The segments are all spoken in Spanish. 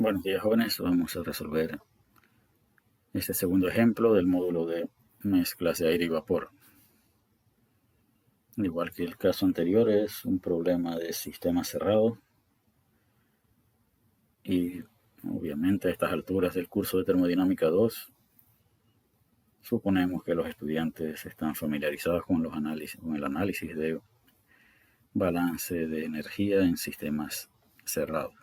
Buenos días, jóvenes. Vamos a resolver este segundo ejemplo del módulo de mezclas de aire y vapor. Al igual que el caso anterior, es un problema de sistema cerrado y obviamente a estas alturas del curso de termodinámica 2 suponemos que los estudiantes están familiarizados con el análisis de balance de energía en sistemas cerrados.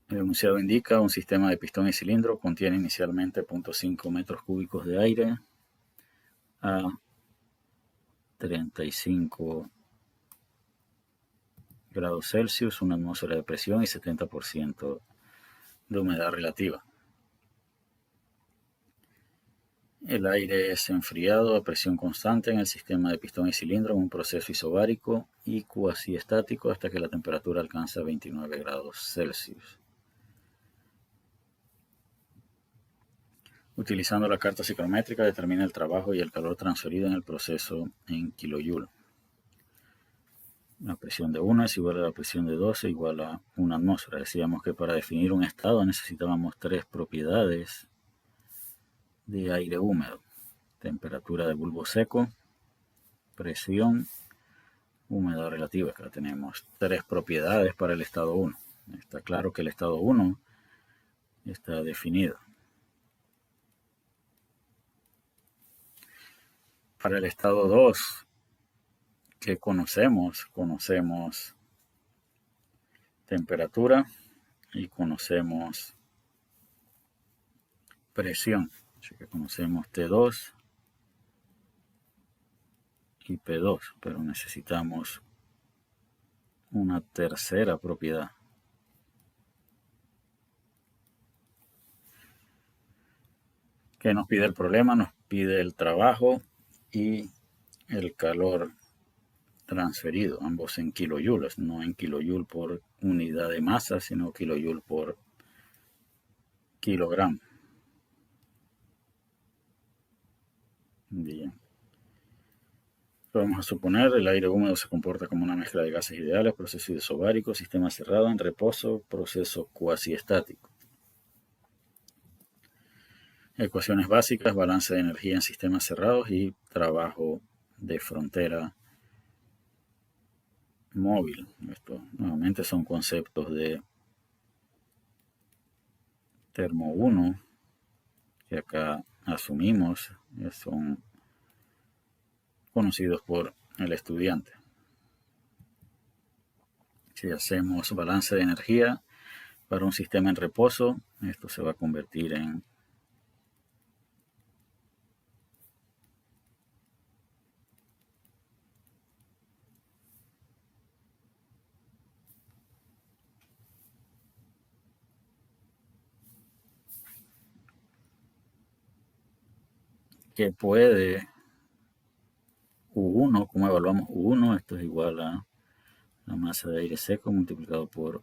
El enunciado indica un sistema de pistón y cilindro contiene inicialmente 0.5 metros cúbicos de aire a 35 grados Celsius, una atmósfera de presión y 70% de humedad relativa. El aire es enfriado a presión constante en el sistema de pistón y cilindro en un proceso isobárico y cuasi estático hasta que la temperatura alcanza 29 grados Celsius. Utilizando la carta psicométrica determina el trabajo y el calor transferido en el proceso en kilojoule. La presión de 1 es igual a la presión de 2 igual a una atmósfera. Decíamos que para definir un estado necesitábamos tres propiedades de aire húmedo: temperatura de bulbo seco, presión, humedad relativa. Acá tenemos tres propiedades para el estado 1. Está claro que el estado 1 está definido. Para el estado 2, que conocemos temperatura y conocemos presión. Así que conocemos T2 y P2, pero necesitamos una tercera propiedad. ¿Qué nos pide el problema? Nos pide el trabajo y el calor transferido, ambos en kilojoules, no en kilojoule por unidad de masa, sino kilojoule por kilogramo. Bien. Vamos a suponer el aire húmedo se comporta como una mezcla de gases ideales, proceso isobárico, sistema cerrado en reposo, proceso cuasi estático. Ecuaciones básicas: balance de energía en sistemas cerrados y trabajo de frontera móvil. Esto nuevamente son conceptos de termo 1 que acá asumimos son conocidos por el estudiante. Si hacemos balance de energía para un sistema en reposo, esto se va a convertir en que puede U1, ¿cómo evaluamos U1? Esto es igual a la masa de aire seco multiplicado por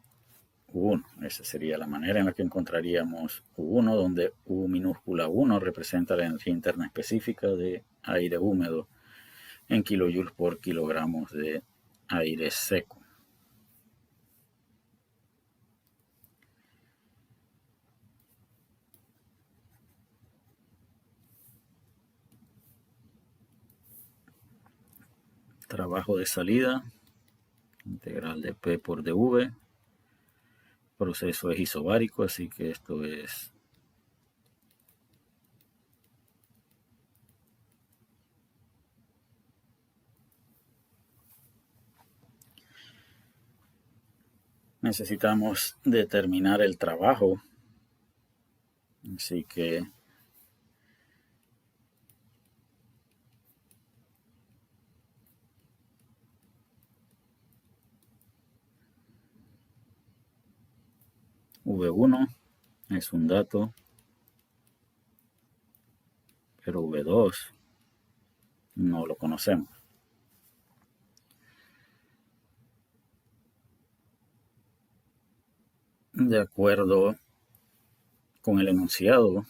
U1. Esa sería la manera en la que encontraríamos U1, donde U minúscula 1 representa la energía interna específica de aire húmedo en kilojoules por kilogramos de aire seco. Trabajo de salida, integral de P por dV. Proceso es isobárico, así que esto es necesitamos determinar el trabajo, así que V1 es un dato, pero V2 no lo conocemos. De acuerdo con el enunciado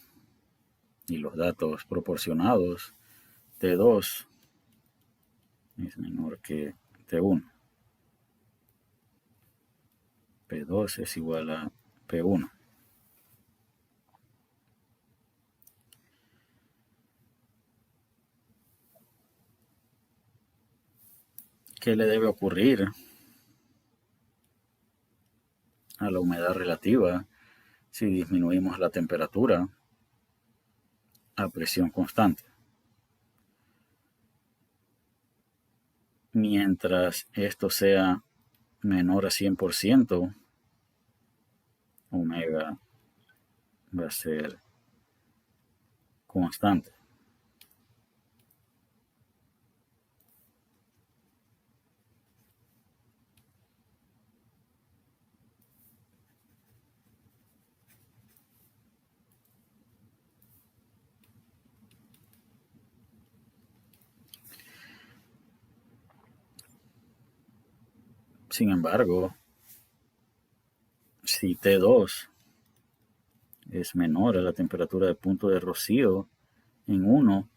y los datos proporcionados, T2 es menor que T1. P2 es igual a P1. ¿Qué le debe ocurrir a la humedad relativa si disminuimos la temperatura a presión constante? Mientras esto sea menor a 100%, omega va a ser constante. Sin embargo, si T2 es menor a la temperatura de punto de rocío en 1,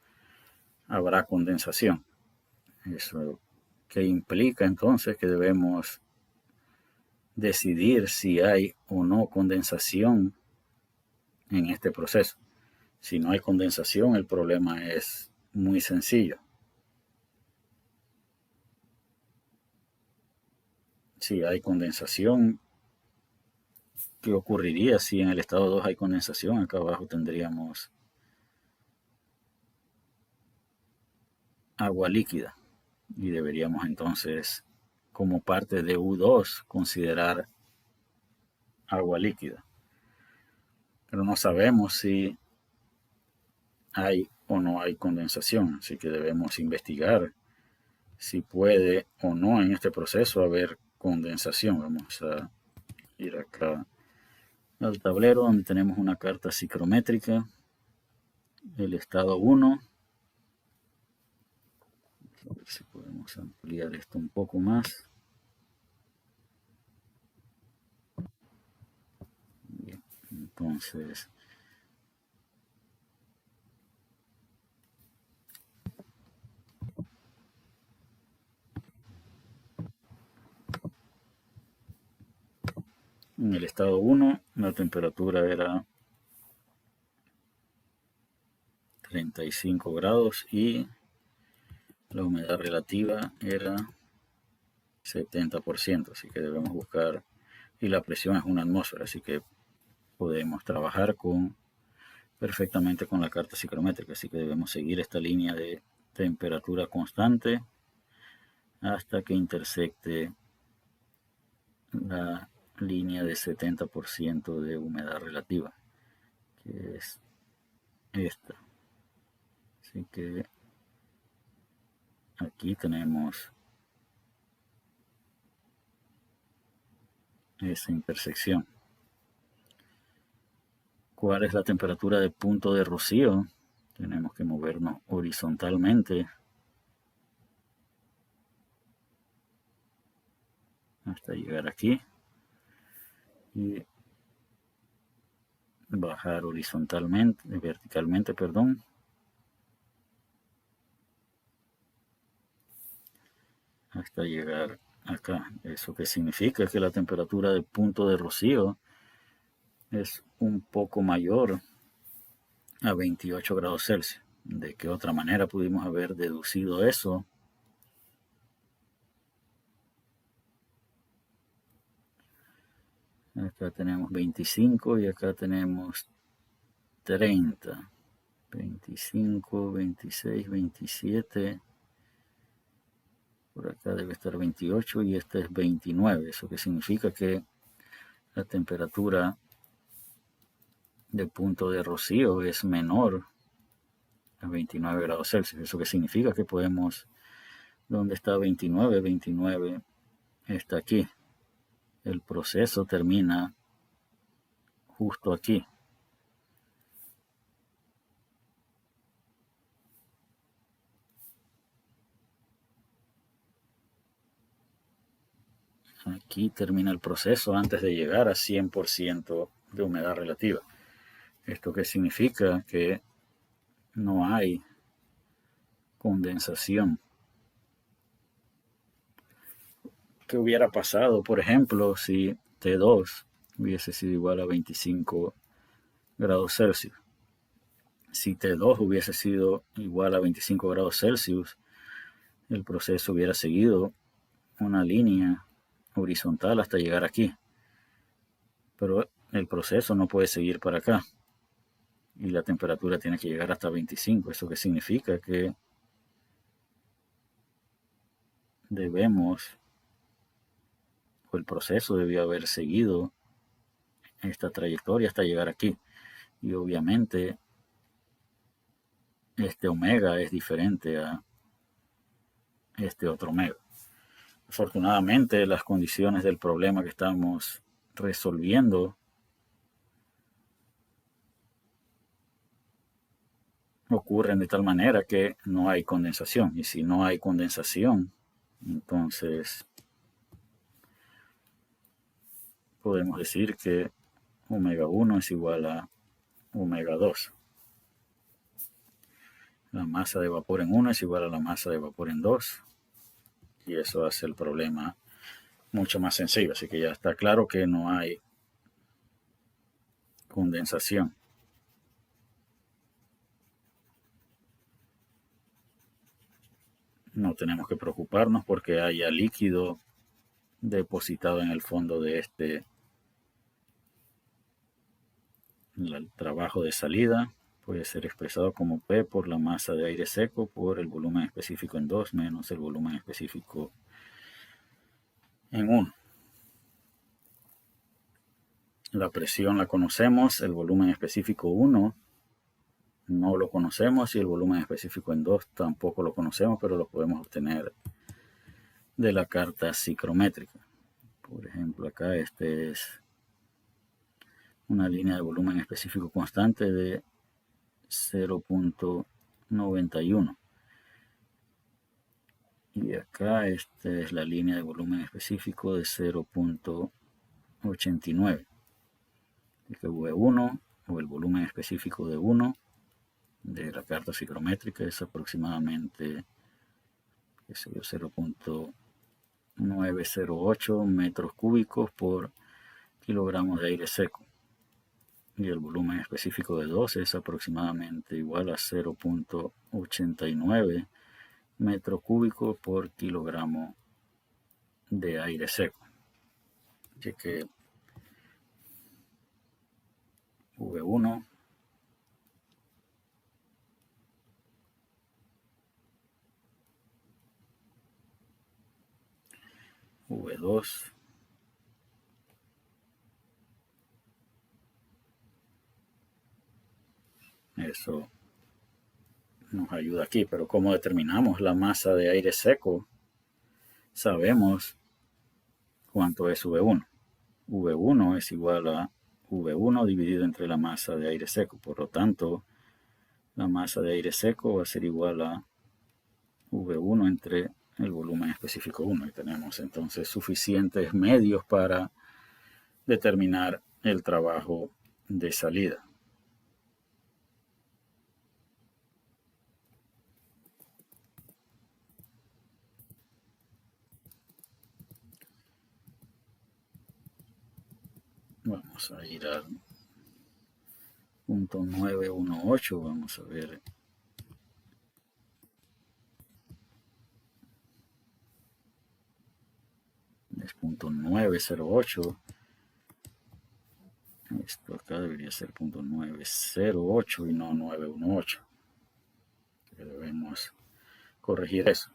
habrá condensación. Eso que implica entonces que debemos decidir si hay o no condensación en este proceso. Si no hay condensación, el problema es muy sencillo. Si hay condensación, ¿qué ocurriría si en el estado 2 hay condensación? Acá abajo tendríamos agua líquida y deberíamos entonces, como parte de U2, considerar agua líquida. Pero no sabemos si hay o no hay condensación, así que debemos investigar si puede o no en este proceso haber condensación. Vamos a ir acá al tablero donde tenemos una carta psicométrica, el estado 1. A ver si podemos ampliar esto un poco más. Bien, entonces en el estado 1 la temperatura era 35 grados y la humedad relativa era 70%, así que debemos buscar, y la presión es una atmósfera, así que podemos trabajar perfectamente con la carta psicométrica, así que debemos seguir esta línea de temperatura constante hasta que intersecte la línea de 70% de humedad relativa, que es esta. Así que aquí tenemos esa intersección. ¿Cuál es la temperatura de punto de rocío? Tenemos que movernos horizontalmente hasta llegar aquí y bajar horizontalmente, verticalmente, perdón, hasta llegar acá. Eso que significa que la temperatura de punto de rocío es un poco mayor a 28 grados Celsius. ¿De qué otra manera pudimos haber deducido eso? Acá tenemos 25 y acá tenemos 30. 25, 26, 27. Por acá debe estar 28 y este es 29. Eso que significa que la temperatura de punto de rocío es menor a 29 grados Celsius. Eso que significa que podemos, ¿dónde está 29? 29 está aquí. El proceso termina justo aquí. Aquí termina el proceso antes de llegar a 100% de humedad relativa. ¿Esto qué significa? Que no hay condensación. ¿Qué hubiera pasado, por ejemplo, si T2 hubiese sido igual a 25 grados Celsius. Si T2 hubiese sido igual a 25 grados Celsius, el proceso hubiera seguido una línea horizontal hasta llegar aquí. Pero el proceso no puede seguir para acá. Y la temperatura tiene que llegar hasta 25. ¿Eso qué significa? Que el proceso debió haber seguido esta trayectoria hasta llegar aquí. Y obviamente este omega es diferente a este otro omega. Afortunadamente, las condiciones del problema que estamos resolviendo ocurren de tal manera que no hay condensación. Y si no hay condensación, entonces podemos decir que omega 1 es igual a omega 2. La masa de vapor en 1 es igual a la masa de vapor en 2. Y eso hace el problema mucho más sencillo. Así que ya está claro que no hay condensación. No tenemos que preocuparnos porque haya líquido depositado en el fondo de el trabajo de salida. Puede ser expresado como P por la masa de aire seco por el volumen específico en 2 menos el volumen específico en 1. La presión la conocemos, el volumen específico 1 no lo conocemos y el volumen específico en 2 tampoco lo conocemos, pero lo podemos obtener de la carta psicrométrica. Por ejemplo, acá este es una línea de volumen específico constante de 0.91. Y acá esta es la línea de volumen específico de 0.89. Que V1 o el volumen específico de 1 de la carta psicrométrica es aproximadamente 0.908 metros cúbicos por kilogramos de aire seco. Y el volumen específico de 2 es aproximadamente igual a 0.89 metros cúbicos por kilogramo de aire seco. Así que V1 V2 eso nos ayuda aquí, pero ¿cómo determinamos la masa de aire seco? Sabemos cuánto es V1. V1 es igual a V1 dividido entre la masa de aire seco. Por lo tanto, la masa de aire seco va a ser igual a V1 entre el volumen específico 1. Y tenemos entonces suficientes medios para determinar el trabajo de salida. Vamos a ir al punto 918. Vamos a ver. Es punto 908. Esto acá debería ser punto 908 y no 918. Debemos corregir eso.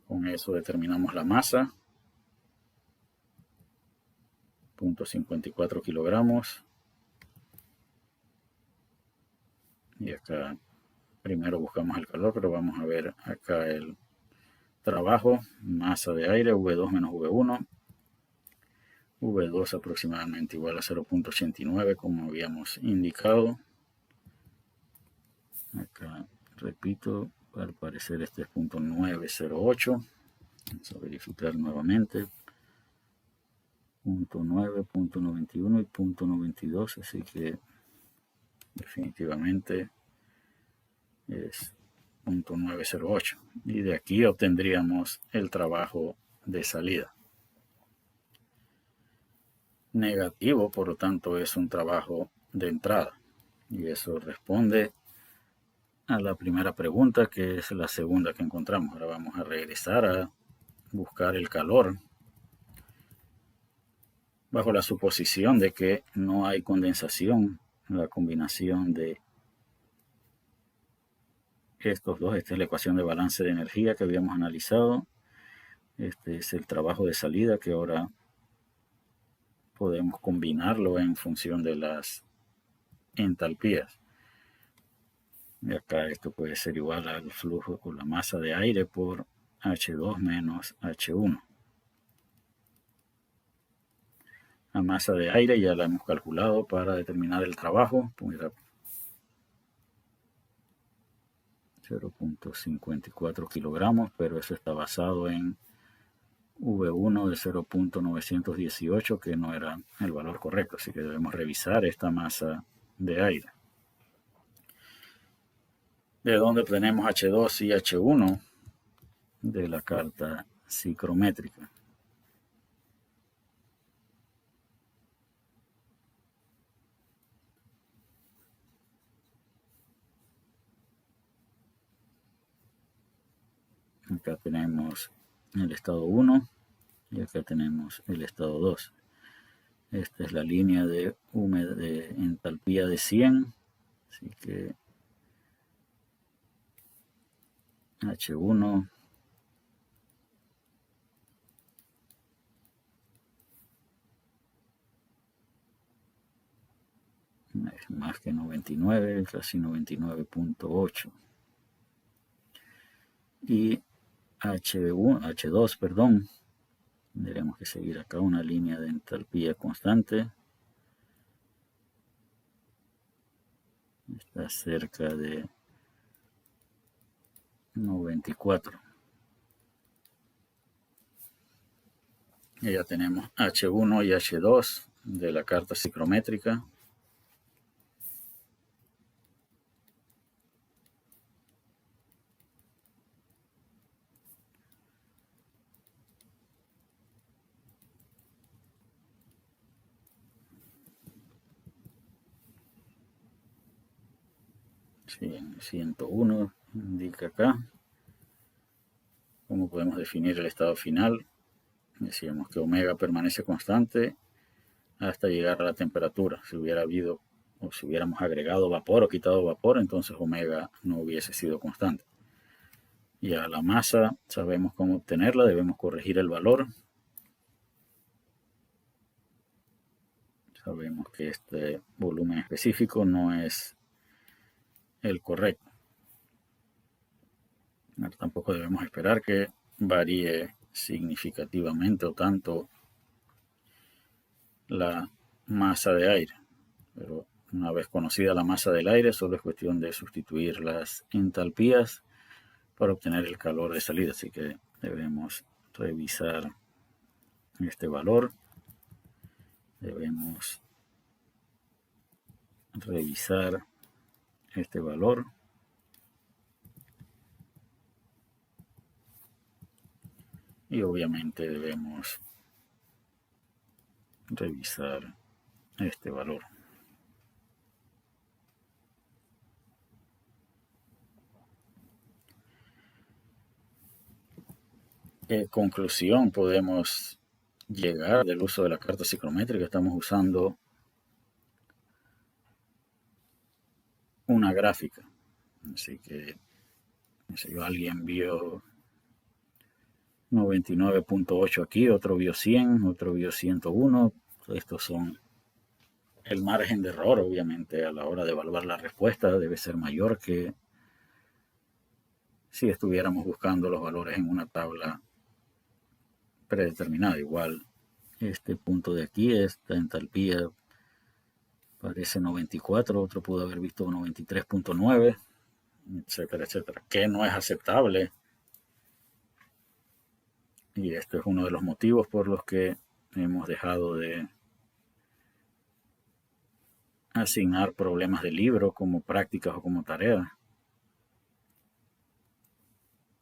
Con eso determinamos la masa. 0.54 kilogramos. Y acá primero buscamos el calor, pero vamos a ver acá el trabajo. Masa de aire, V2 menos V1. V2 aproximadamente igual a 0.89 como habíamos indicado. Acá repito, al parecer este es punto 908. Vamos a verificar nuevamente. Punto 9, punto 91 y punto 92, así que definitivamente es punto 908. Y de aquí obtendríamos el trabajo de salida. negativo, por lo tanto es un trabajo de entrada. Y eso responde a la primera pregunta, que es la segunda que encontramos. Ahora vamos a regresar a buscar el calor bajo la suposición de que no hay condensación. La combinación de estos dos, esta es la ecuación de balance de energía que habíamos analizado. Este es el trabajo de salida que ahora podemos combinarlo en función de las entalpías. Y acá esto puede ser igual al flujo o la masa de aire por H2 menos H1. La masa de aire ya la hemos calculado para determinar el trabajo. Pues 0.54 kilogramos, pero eso está basado en V1 de 0.918, que no era el valor correcto, así que debemos revisar esta masa de aire. ¿De dónde obtenemos H2 y H1? De la carta psicrométrica. Acá tenemos el estado 1 y acá tenemos el estado 2. Esta es la línea de entalpía de 100, así que H1 es más que 99, casi 99.8. Y H2, perdón, tendremos que seguir acá una línea de entalpía constante. Está cerca de 94. Y ya tenemos H1 y H2 de la carta psicrométrica. Sí, 101 indica acá. ¿Cómo podemos definir el estado final? Decíamos que omega permanece constante hasta llegar a la temperatura. Si hubiera habido o si hubiéramos agregado vapor o quitado vapor, entonces omega no hubiese sido constante. Y a la masa sabemos cómo obtenerla, debemos corregir el valor. Sabemos que este volumen específico no es el correcto. Tampoco debemos esperar que varíe significativamente o tanto la masa de aire. Pero una vez conocida la masa del aire, solo es cuestión de sustituir las entalpías para obtener el calor de salida. Así que debemos revisar este valor. Debemos revisar este valor. Y obviamente debemos revisar este valor. ¿Qué conclusión podemos llegar del uso de la carta psicométrica? Estamos usando una gráfica. Así que si alguien vio 99.8 aquí, otro vio 100, otro vio 101. Estos son el margen de error, obviamente, a la hora de evaluar la respuesta debe ser mayor que si estuviéramos buscando los valores en una tabla predeterminada. Igual, este punto de aquí, esta entalpía parece 94, otro pudo haber visto 93.9, etcétera, etcétera, que no es aceptable. Y este es uno de los motivos por los que hemos dejado de asignar problemas de libro como prácticas o como tareas.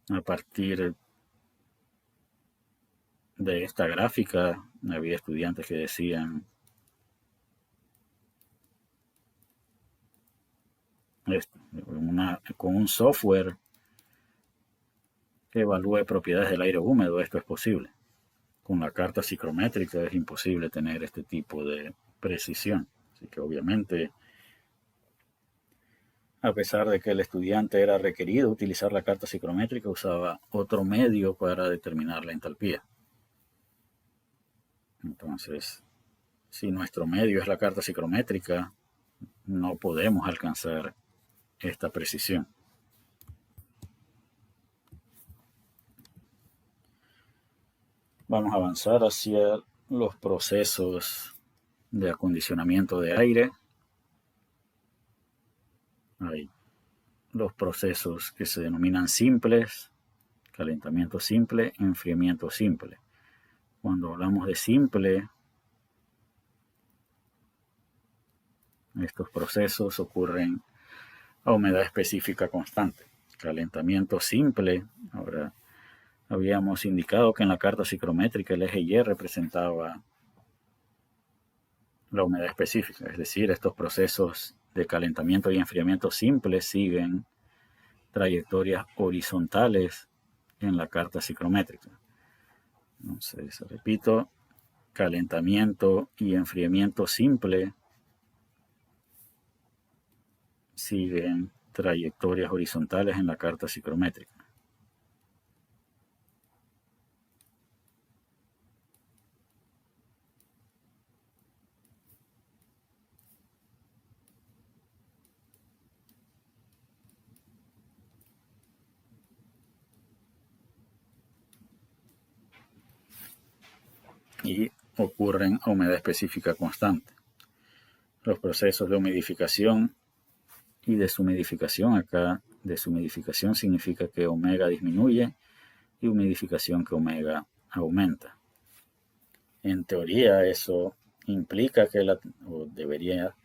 A partir de esta gráfica había estudiantes que decían con un software que evalúe propiedades del aire húmedo, esto es posible. Con la carta psicométrica es imposible tener este tipo de precisión. Así que obviamente, a pesar de que el estudiante era requerido utilizar la carta psicométrica, usaba otro medio para determinar la entalpía. Entonces, si nuestro medio es la carta psicométrica, no podemos alcanzar esta precisión. Vamos a avanzar hacia los procesos de acondicionamiento de aire. Hay los procesos que se denominan simples, calentamiento simple, enfriamiento simple. Cuando hablamos de simple, estos procesos ocurren a humedad específica constante. Calentamiento simple, ahora habíamos indicado que en la carta psicométrica el eje Y representaba la humedad específica, es decir, estos procesos de calentamiento y enfriamiento simples siguen trayectorias horizontales en la carta psicométrica. Entonces, repito, calentamiento y enfriamiento simple siguen trayectorias horizontales en la carta psicométrica. Y ocurren a humedad específica constante. Los procesos de humidificación y deshumidificación, acá deshumidificación significa que omega disminuye y humidificación que omega aumenta. En teoría eso implica que o debería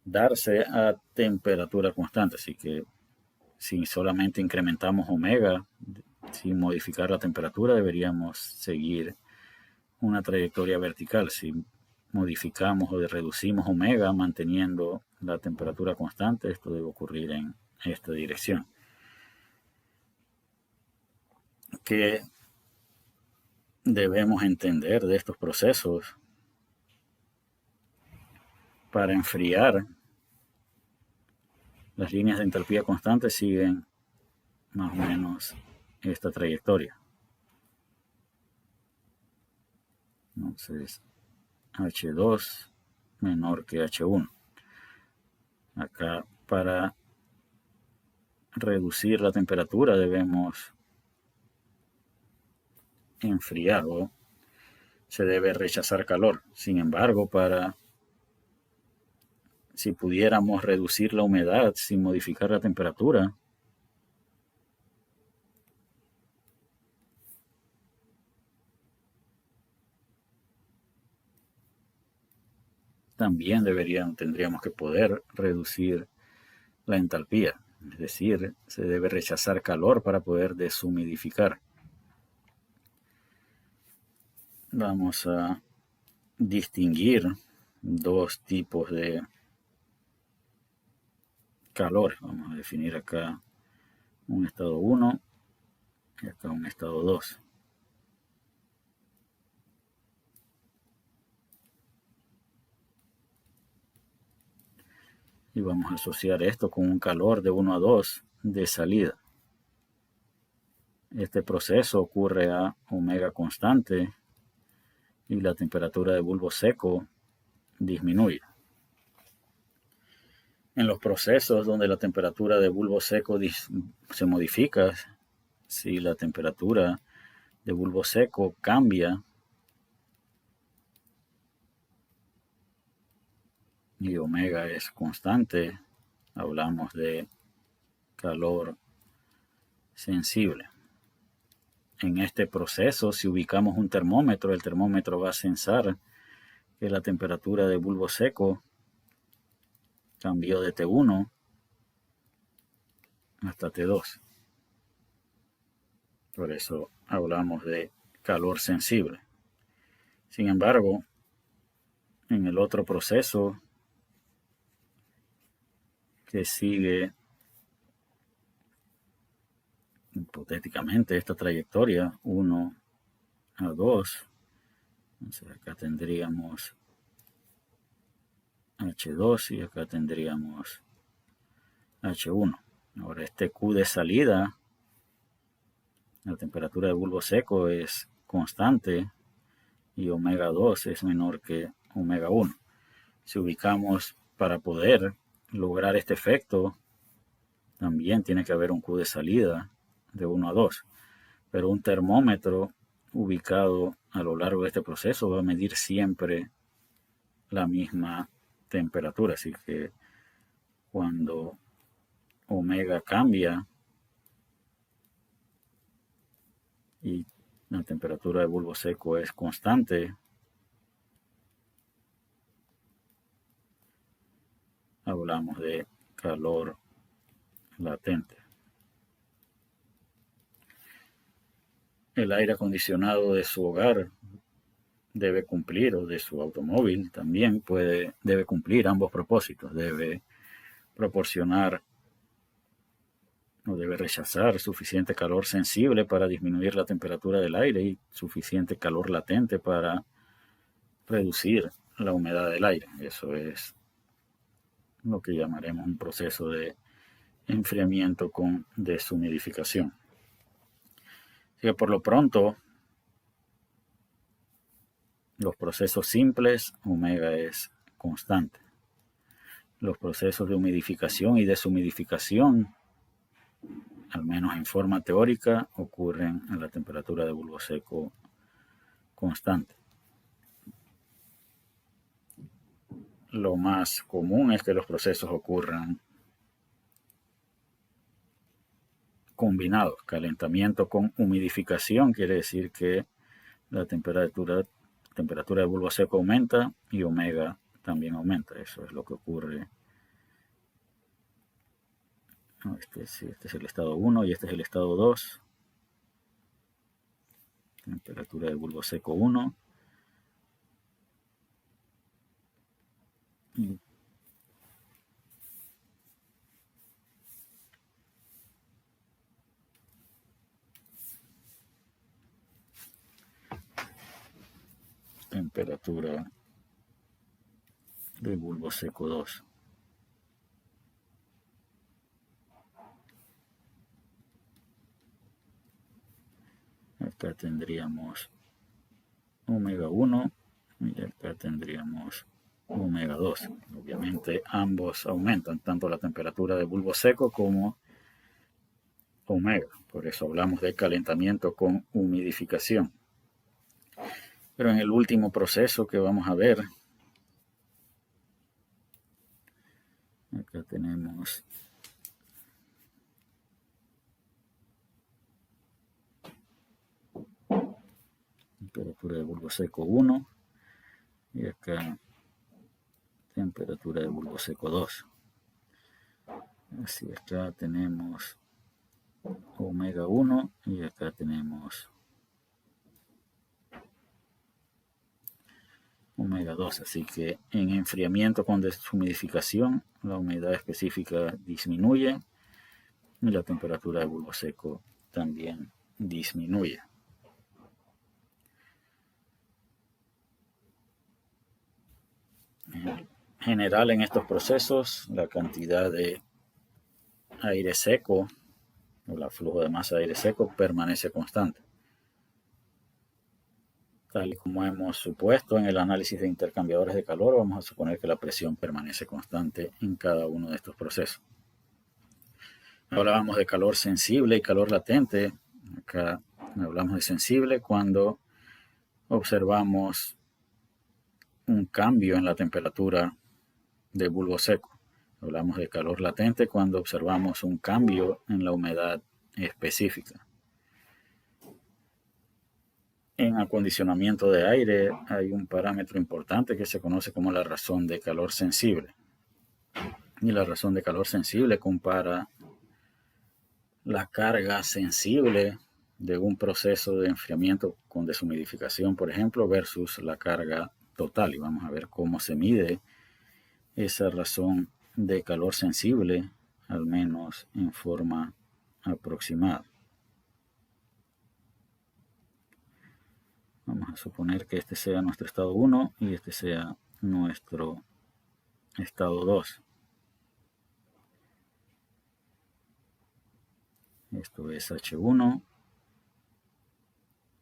darse a temperatura constante, así que si solamente incrementamos omega sin modificar la temperatura, deberíamos seguir una trayectoria vertical. Si modificamos o reducimos omega manteniendo la temperatura constante, esto debe ocurrir en esta dirección. ¿Qué debemos entender de estos procesos? Para enfriar, las líneas de entalpía constante siguen más o menos esta trayectoria. Entonces, H2 menor que H1. Acá, para reducir la temperatura, debemos enfriar o se debe rechazar calor. Sin embargo, si pudiéramos reducir la humedad sin modificar la temperatura, también tendríamos que poder reducir la entalpía. Es decir, se debe rechazar calor para poder deshumidificar. Vamos a distinguir dos tipos de calor. Vamos a definir acá un estado 1 y acá un estado 2. Y vamos a asociar esto con un calor de 1 a 2 de salida. Este proceso ocurre a omega constante y la temperatura de bulbo seco disminuye. En los procesos donde la temperatura de bulbo seco se modifica, si la temperatura de bulbo seco cambia y omega es constante, hablamos de calor sensible. En este proceso, si ubicamos un termómetro, el termómetro va a sensar que la temperatura de bulbo seco cambió de T1 hasta T2. Por eso hablamos de calor sensible. Sin embargo, en el otro proceso, que sigue hipotéticamente esta trayectoria 1 a 2. Entonces acá tendríamos H2 y acá tendríamos H1. Ahora este Q de salida, la temperatura de bulbo seco es constante y omega 2 es menor que omega 1. Si ubicamos, para poder lograr este efecto, también tiene que haber un Q de salida de 1 a 2. Pero un termómetro ubicado a lo largo de este proceso va a medir siempre la misma temperatura. Así que cuando omega cambia y la temperatura de bulbo seco es constante, hablamos de calor latente. El aire acondicionado de su hogar debe cumplir, o de su automóvil también debe cumplir ambos propósitos. Debe proporcionar o debe rechazar suficiente calor sensible para disminuir la temperatura del aire y suficiente calor latente para reducir la humedad del aire. Eso es lo que llamaremos un proceso de enfriamiento con deshumidificación. Así que por lo pronto, los procesos simples, omega es constante. Los procesos de humidificación y deshumidificación, al menos en forma teórica, ocurren a la temperatura de bulbo seco constante. Lo más común es que los procesos ocurran combinados. Calentamiento con humidificación quiere decir que la temperatura de bulbo seco aumenta y omega también aumenta. Eso es lo que ocurre. Este es el estado 1 y este es el estado 2. Temperatura de bulbo seco 1. Y temperatura de bulbo seco 2. Acá tendríamos omega 1 y acá tendríamos omega 2. Obviamente ambos aumentan, tanto la temperatura de bulbo seco como omega. Por eso hablamos de calentamiento con humidificación. Pero en el último proceso que vamos a ver, acá tenemos temperatura de bulbo seco 1 y acá temperatura de bulbo seco 2. Así, acá tenemos omega 1 y acá tenemos omega 2. Así que en enfriamiento con deshumidificación, la humedad específica disminuye y la temperatura de bulbo seco también disminuye. En general, en estos procesos, la cantidad de aire seco o el flujo de masa de aire seco permanece constante. Tal y como hemos supuesto en el análisis de intercambiadores de calor, vamos a suponer que la presión permanece constante en cada uno de estos procesos. Hablábamos de calor sensible y calor latente. Acá hablamos de sensible cuando observamos un cambio en la temperatura de bulbo seco. Hablamos de calor latente cuando observamos un cambio en la humedad específica. En acondicionamiento de aire hay un parámetro importante que se conoce como la razón de calor sensible. Y la razón de calor sensible compara la carga sensible de un proceso de enfriamiento con deshumidificación, por ejemplo, versus la carga total. Y vamos a ver cómo se mide esa razón de calor sensible, al menos en forma aproximada. Vamos a suponer que este sea nuestro estado 1 y este sea nuestro estado 2. Esto es H1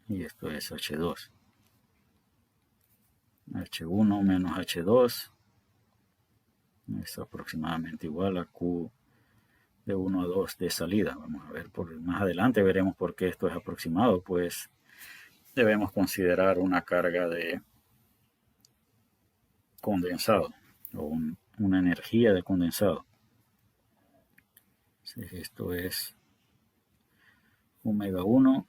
y esto es H2. H1 menos H2 es aproximadamente igual a Q de 1 a 2 de salida. Vamos a ver, más adelante veremos por qué esto es aproximado, pues debemos considerar una carga de condensado o una energía de condensado. Entonces, esto es omega 1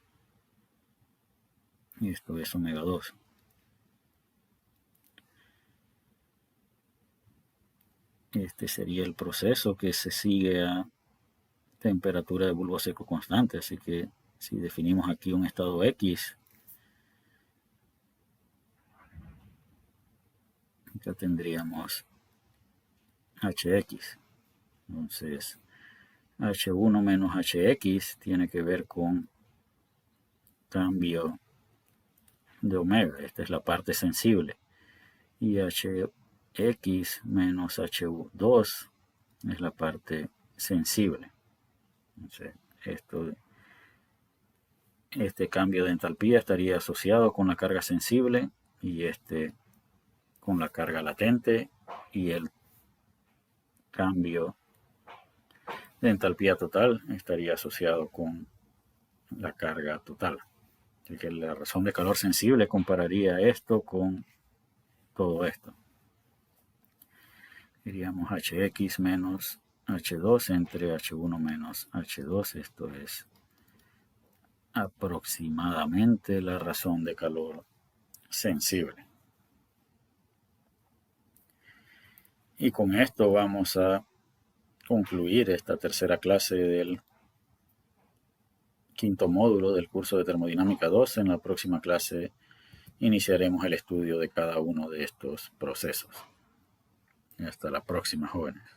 y esto es omega 2. Este sería el proceso que se sigue a temperatura de bulbo seco constante, así que si definimos aquí un estado X, ya tendríamos Hx. Entonces H1 menos Hx tiene que ver con cambio de omega, esta es la parte sensible, y Hx menos H2 es la parte sensible. Entonces, este cambio de entalpía estaría asociado con la carga sensible y este con la carga latente, y el cambio de entalpía total estaría asociado con la carga total. Así que la razón de calor sensible compararía esto con todo esto. Diríamos Hx menos H2 entre H1 menos H2. Esto es aproximadamente la razón de calor sensible. Y con esto vamos a concluir esta tercera clase del quinto módulo del curso de termodinámica 2. En la próxima clase iniciaremos el estudio de cada uno de estos procesos. Hasta la próxima, jóvenes.